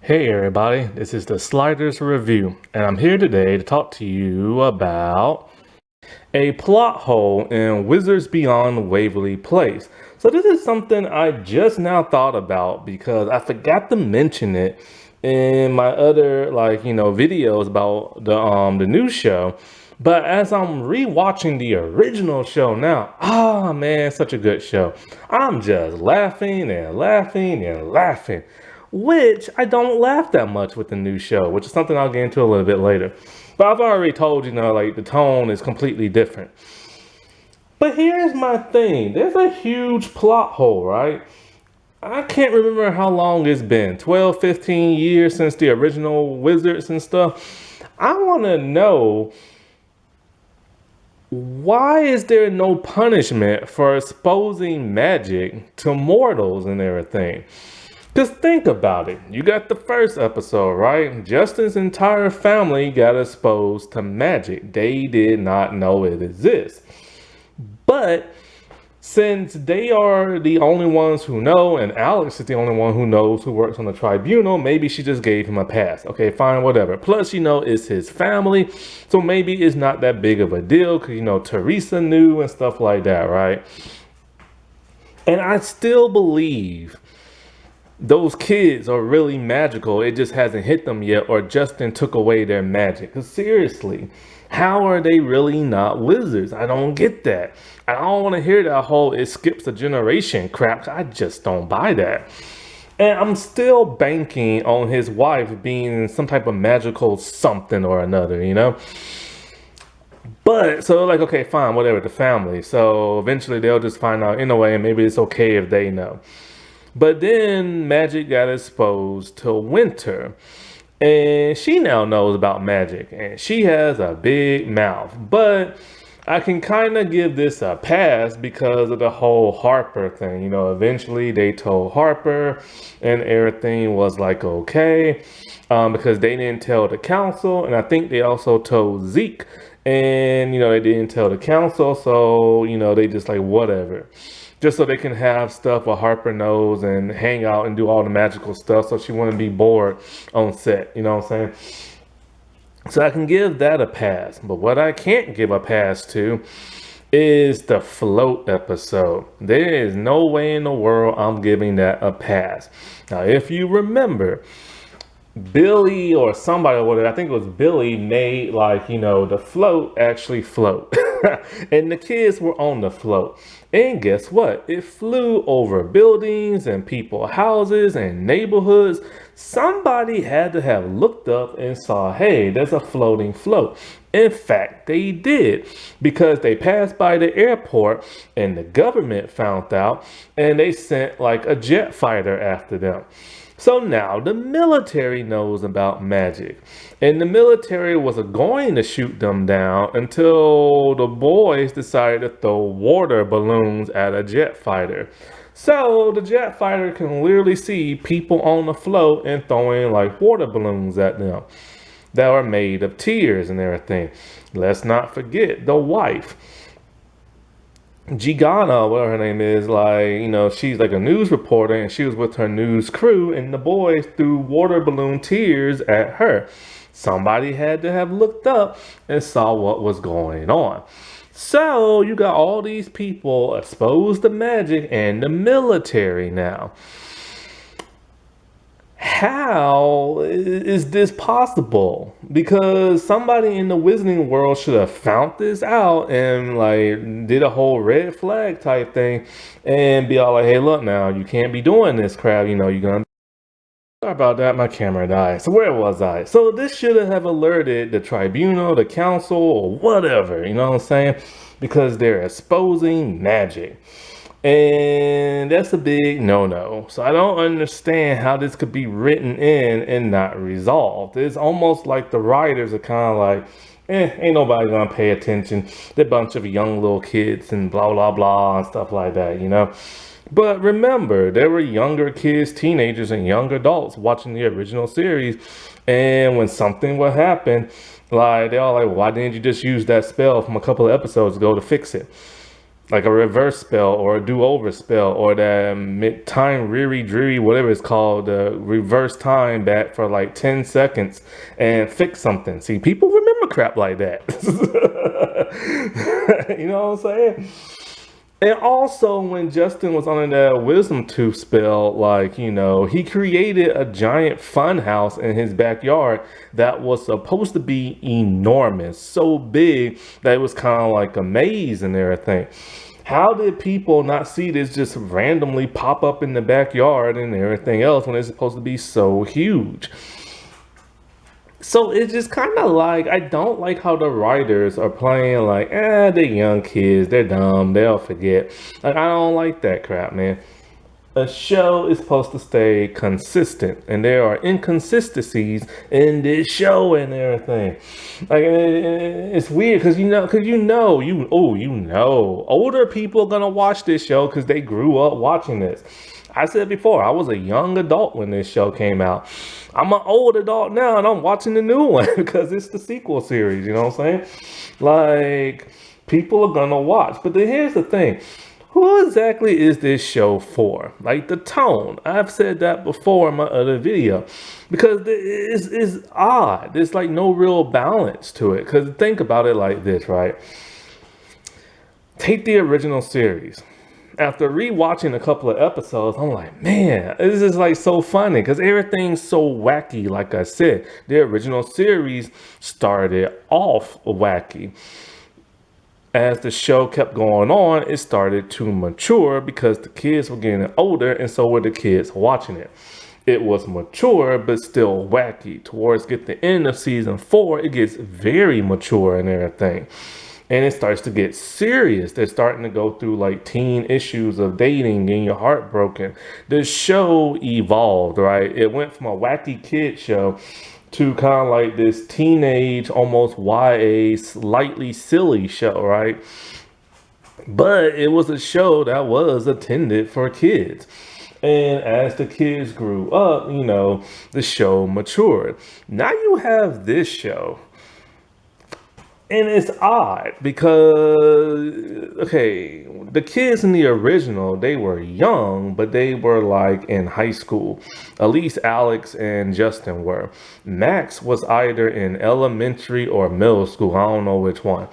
Hey everybody, this is the Sliders Review, and I'm here today to talk to you about a plot hole in Wizards Beyond Waverly Place. So this is something I just now thought about because I forgot to mention it in my other videos about the new show. But as I'm rewatching the original show now, man, such a good show. I'm just laughing and laughing and laughing, which I don't laugh that much with the new show, which is something I'll get into a little bit later. But I've already told you, like the tone is completely different. But here's my thing. There's a huge plot hole, right? I can't remember how long it's been, 12, 15 years since the original Wizards and stuff. I want to know, why is there no punishment for exposing magic to mortals and everything? Just think about it. You got the first episode, right? Justin's entire family got exposed to magic. They did not know it exists. But since they are the only ones who know, and Alex is the only one who knows who works on the tribunal, maybe she just gave him a pass. Okay, fine, whatever. Plus, it's his family, so maybe it's not that big of a deal because, Teresa knew and stuff like that, right? And I still believe those kids are really magical. It just hasn't hit them yet, or Justin took away their magic. Because seriously, how are they really not wizards? I don't get that. I don't want to hear that whole it skips a generation crap. I just don't buy that. And I'm still banking on his wife being some type of magical something or another. But so okay, fine, whatever, the family. So eventually they'll just find out in a way, and maybe it's okay if they know. But then magic got exposed to Winter, and she now knows about magic, and she has a big mouth. But I can kind of give this a pass because of the whole Harper thing. Eventually they told Harper, and everything was like okay, because they didn't tell the council, and I think they also told Zeke, and they didn't tell the council, so they just like whatever, just so they can have stuff where Harper knows and hang out and do all the magical stuff so she wouldn't be bored on set. You know what I'm saying? So I can give that a pass. But what I can't give a pass to is the float episode. There is no way in the world I'm giving that a pass. Now, if you remember, Billy or somebody or whatever, I think it was Billy, made the float actually float. And the kids were on the float. And guess what? It flew over buildings and people's houses and neighborhoods. Somebody had to have looked up and saw, hey, there's a floating float. In fact, they did, because they passed by the airport and the government found out, and they sent like a jet fighter after them. So now the military knows about magic, and the military was going to shoot them down until the boys decided to throw water balloons at a jet fighter. So the jet fighter can literally see people on the float and throwing like water balloons at them that are made of tears and everything. Let's not forget the wife, Gigana, whatever her name is, she's like a news reporter, and she was with her news crew, and the boys threw water balloon tears at her. Somebody had to have looked up and saw what was going on. So you got all these people exposed to magic and the military now. How is this possible? Because somebody in the wizarding world should have found this out and did a whole red flag type thing and be all like, hey, look, now you can't be doing this crap. You're gonna. Sorry about that, my camera died. So where was I? So this should have alerted the tribunal, the council, or whatever, you know what I'm saying? Because they're exposing magic. And that's a big no-no. So I don't understand how this could be written in and not resolved. It's almost like the writers are kind of like, ain't nobody gonna pay attention. They're a bunch of young little kids and blah, blah, blah, and stuff like that. But remember, there were younger kids, teenagers, and young adults watching the original series. And when something would happen, they're all like, why didn't you just use that spell from a couple of episodes ago to fix it? like a reverse spell or a do-over spell or the time reary dreary, whatever it's called, the reverse time back for like 10 seconds and fix something. See, people remember crap like that. You know what I'm saying? And also, when Justin was on that wisdom tooth spell, like, he created a giant fun house in his backyard that was supposed to be enormous, so big that it was kind of like a maze and everything. How did people not see this just randomly pop up in the backyard and everything else when it's supposed to be so huge? So it's just kind of like, I don't like how the writers are playing like, they're young kids, they're dumb, they'll forget. Like, I don't like that crap, man. A show is supposed to stay consistent, and there are inconsistencies in this show and everything. Like, it's weird because older people are gonna watch this show because they grew up watching this. I said before, I was a young adult when this show came out. I'm an old adult now, and I'm watching the new one because it's the sequel series. You know what I'm saying? Like, people are gonna watch. But then here's the thing. Who exactly is this show for? Like, the tone. I've said that before in my other video. Because it's odd. There's like no real balance to it. Because think about it like this, right? Take the original series. After rewatching a couple of episodes, I'm like, man, this is like so funny because everything's so wacky. Like I said, the original series started off wacky. As the show kept going on, it started to mature because the kids were getting older and so were the kids watching it. It was mature, but still wacky. Towards the end of season 4, it gets very mature and everything. And it starts to get serious. They're starting to go through like teen issues of dating, getting your heart broken. The show evolved, right? It went from a wacky kid show to kind of like this teenage, almost YA, slightly silly show, right? But it was a show that was intended for kids. And as the kids grew up, the show matured. Now you have this show. And it's odd because, okay, the kids in the original, they were young, but they were like in high school. At least Alex and Justin were. Max was either in elementary or middle school. I don't know which one.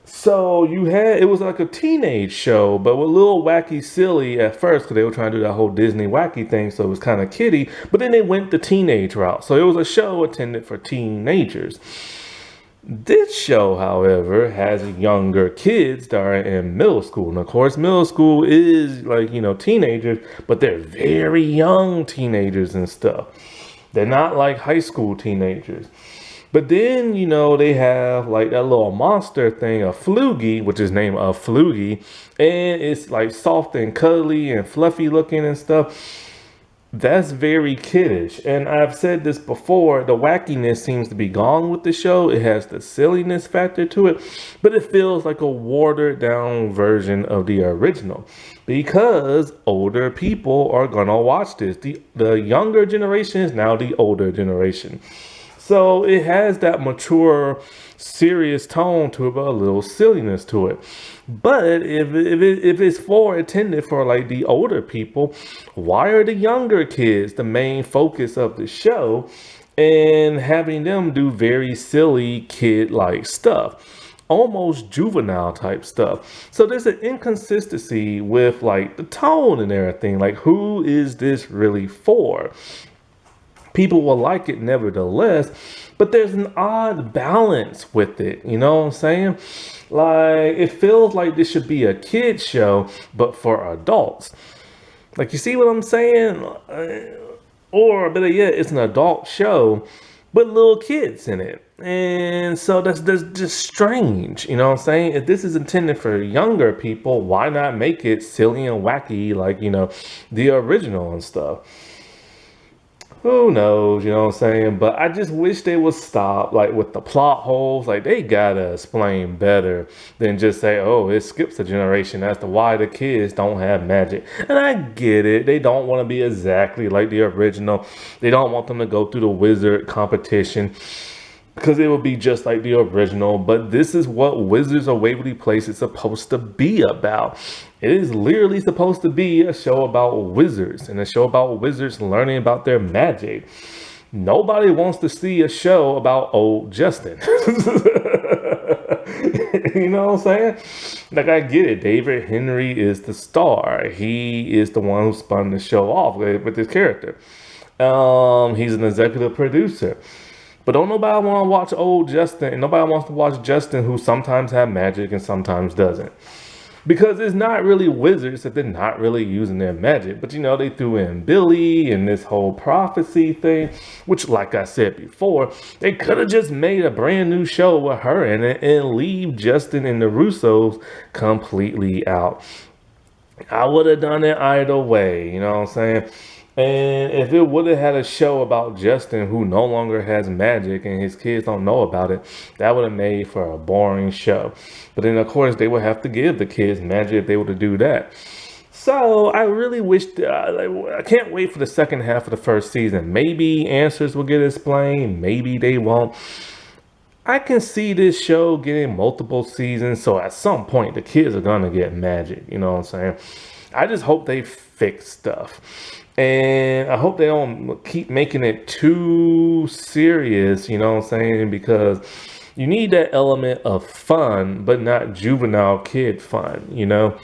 So it was like a teenage show, but with a little wacky silly at first because they were trying to do that whole Disney wacky thing. So it was kind of kiddie, but then they went the teenage route. So it was a show intended for teenagers. This show, however, has younger kids that are in middle school. And of course, middle school is like, teenagers, but they're very young teenagers and stuff. They're not like high school teenagers. But then, they have like that little monster thing, a Floogie, which is named a Floogie. And it's like soft and cuddly and fluffy looking and stuff. That's very kiddish. And I've said this before, the wackiness seems to be gone with the show. It has the silliness factor to it, but it feels like a watered down version of the original because older people are gonna watch this. The younger generation is now the older generation. So it has that mature, serious tone to it, but a little silliness to it. But if it's intended for like the older people, why are the younger kids the main focus of the show and having them do very silly kid-like stuff? Almost juvenile type stuff. So there's an inconsistency with like the tone and everything. Like, who is this really for? People will like it nevertheless, but there's an odd balance with it. You know what I'm saying? Like, it feels like this should be a kid show, but for adults. Like, you see what I'm saying? Or better yet, it's an adult show, but little kids in it. And so that's just strange. You know what I'm saying? If this is intended for younger people, why not make it silly and wacky like, the original and stuff? Who knows, you know what I'm saying? But I just wish they would stop, like, with the plot holes. Like, they gotta explain better than just say, oh, it skips a generation as to why the kids don't have magic. And I get it. They don't want to be exactly like the original. They don't want them to go through the wizard competition. because it would be just like the original. But this is what Wizards of Waverly Place is supposed to be about. It is literally supposed to be a show about wizards, and a show about wizards learning about their magic. Nobody wants to see a show about old Justin. You know what I'm saying? Like, I get it. David Henry is the star. He is the one who spun the show off with this character. He's an executive producer. But don't nobody want to watch old Justin, and nobody wants to watch Justin, who sometimes have magic and sometimes doesn't. Because it's not really wizards if they're not really using their magic. But, you know, they threw in Billy and this whole prophecy thing, which, like I said before, they could have just made a brand new show with her in it and leave Justin and the Russos completely out. I would have done it either way, you know what I'm saying? And if it would have had a show about Justin, who no longer has magic and his kids don't know about it, that would have made for a boring show. But then, of course, they would have to give the kids magic if they were to do that. So I really wish, I can't wait for the second half of the first season. Maybe answers will get explained, maybe they won't. I can see this show getting multiple seasons, so at some point the kids are gonna get magic, you know what I'm saying? I just hope they fix stuff. And I hope they don't keep making it too serious, you know what I'm saying? Because you need that element of fun, but not juvenile kid fun, you know?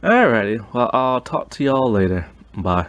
Alrighty, well, I'll talk to y'all later. Bye.